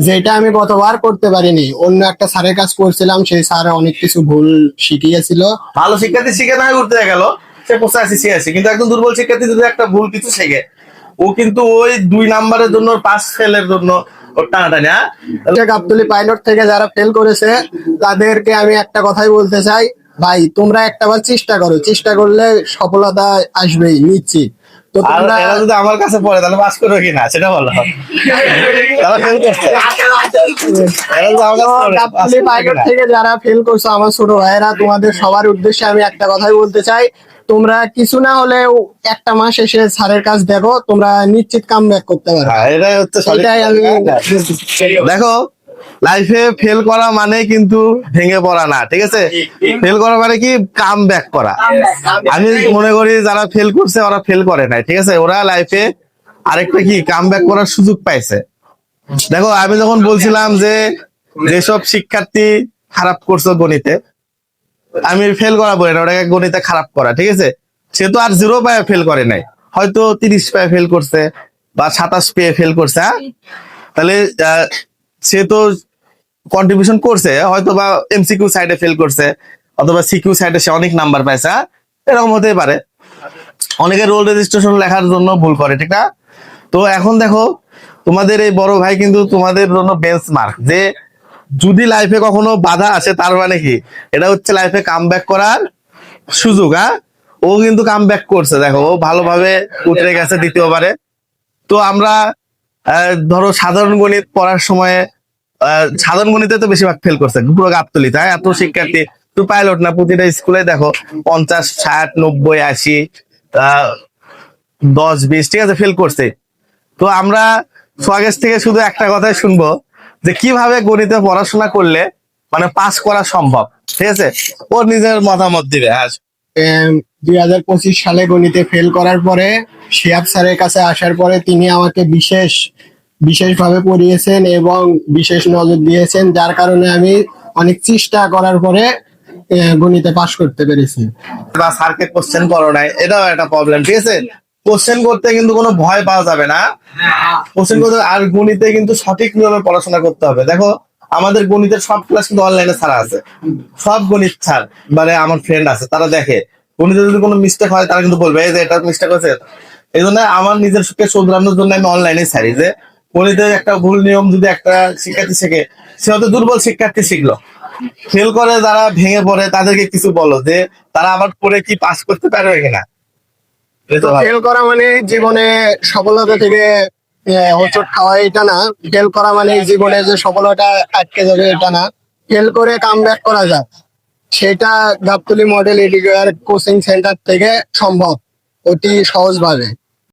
যেটা আমি গতবার করতে পারিনি, অন্য একটা স্যারের কাজ করছিলাম, সেই স্যার অনেক কিছু ভুল শিখিয়েছিল। ভালো শিক্ষার্থী শিখে না উঠতে গেল, সে 85 86, কিন্তু একদম দুর্বল শিক্ষার্থী যদি একটা ভুল কিছু শেখে, ও কিন্তু ওই 2 নাম্বারের জন্য, পাস ফেলের জন্য ওর টানাটানি। গাবতলী পাইলট থেকে যারা ফেল করেছে তাদেরকে আমি একটা কথাই বলতে চাই, ভাই তোমরা একটাবার চেষ্টা করো, চেষ্টা করলে সফলতা আসবেই নিশ্চিত। তো আর তোমরা এরা যদি আমার কাছে পড়ে তাহলে পাস করবে কিনা সেটা বলো। তারা ফেল করছে, এরা যদি আমার কাছে পড়ে, pass গাবতলী করবে পাইলট কিনা? থেকে যারা ফেল করছো আমার ছোট ভাইয়েরা, তোমাদের সবার উদ্দেশ্যে আমি একটা কথাই বলতে চাই, তোমরা কিছু না হলেও একটা মাস এসে স্যারের কাজ দেখো, তোমরা নিশ্চিত কামব্যাক করতে পারো। হ্যাঁ, এটাই হচ্ছে সঠিক। এটাই আমি দেখো, লাইফে ফেল করা মানে কিন্তু ভেঙে পড়া না, ঠিক আছে? ফেল করা মানে কি, কাম ব্যাক করা। আমি মনে করি যারা ফেল করছে ওরা ফেল করে নাই, ঠিক আছে? ওরা লাইফে আরেকটা কি কাম ব্যাক করার সুযোগ পাইছে। দেখো, আমি যখন বলছিলাম যে যেসব শিক্ষার্থী খারাপ করছো গণিতে, আমি ফেল করা বলি না, ওটাকে গণিতে খারাপ করা, ঠিক আছে? সে তো আর 0 পায়ে ফেল করে নাই, হয়তো 30 পায়ে ফেল করছে বা 27 পেয়ে ফেল করছে, হ্যাঁ? তাহলে সে তো কন্ট্রিবিউশন করছে, হয়তো বা এমসিকিউ সাইডে ফেল করছে, অথবা সিকিউ সাইডে সে অনেক নাম্বার পাইছে, হ্যাঁ? এরকম হতেই পারে। অনেকে রোল রেজিস্ট্রেশন লেখার জন্য ভুল করে, ঠিক না? তো এখন দেখো, তোমাদের এই বড় ভাই কিন্তু তোমাদের জন্য বেঞ্চমার্ক, যে যদি লাইফে কখনো বাধা আসে তার মানে কি, এটা হচ্ছে লাইফে কামব্যাক করার সুযোগ, হ্যাঁ? ও কিন্তু কামব্যাক করছে, দেখো ও ভালোভাবে উঠে গেছে দ্বিতীয়বারে। তো আমরা ধরো সাধারণ গণিত পড়ার সময়, সাধারণ গণিতে তো বেশিরভাগ ফেল করছে পুরো গাবতলী, তাই এত শিক্ষার্থী, তো পাইলট না, প্রতিটা স্কুলে দেখো 50 60 90 80, 10 20, ঠিক আছে, ফেল করছে। তো আমরা সোয়াগেশ থেকে শুধু একটা কথাই শুনবো, যে কিভাবে গণিতে পড়াশোনা করলে মানে পাস করা সম্ভব, ঠিক আছে? ওর নিজের মতামত দিবে। 2025 সালে গণিতে ফেল করার পরে শিহাব স্যারের কাছে আসার পরে তিনি আমাকে বিশেষভাবে পড়িয়েছেন এবং বিশেষ নজর দিয়েছেন, যার কারণে আমি অনেক চেষ্টা করার পরে গণিতে পাশ করতে পেরেছি। বা স্যারকে কোশ্চেন করো নাই, এটাও একটা প্রবলেম, ঠিক আছে? কোশ্চেন করতে কিন্তু কোনো ভয় পাওয়া যাবে না, কোশ্চেন করতে। আর গণিতে কিন্তু সঠিক নিয়মে পড়াশোনা করতে হবে। দেখো, আমাদের গণিতের সব ক্লাস কিন্তু অনলাইনে ছাড়া আছে, সব গণিত ছাড়, মানে আমার ফ্রেন্ড আছে, তারা দেখে গণিতে যদি কোনো মিস্টেক হয় তারা কিন্তু বলবে এই যে এটা মিস্টেক হয়েছে। এই জন্য আমার নিজের সুখে শুধরানোর জন্য আমি অনলাইনে ছাড়ি, যে গণিতে একটা ভুল নিয়ম যদি একটা শিক্ষার্থী শেখে, সে হয়তো দুর্বল শিক্ষার্থী শিখলো, ফেল করে যারা ভেঙে পড়ে তাদেরকে কিছু বলো, যে তারা আবার পড়ে কি পাস করতে পারবে কিনা। ফেল করা মানে জীবনে সফলতা থেকে হোঁচট খাওয়া এটা না, ফেল করা মানে জীবনে যে সফলতা আটকে যাবে এটা না, ফেল করে কামব্যাক করা যায়, সেটা Gabtoli model Educare coaching centre থেকে সম্ভব অতি সহজভাবে।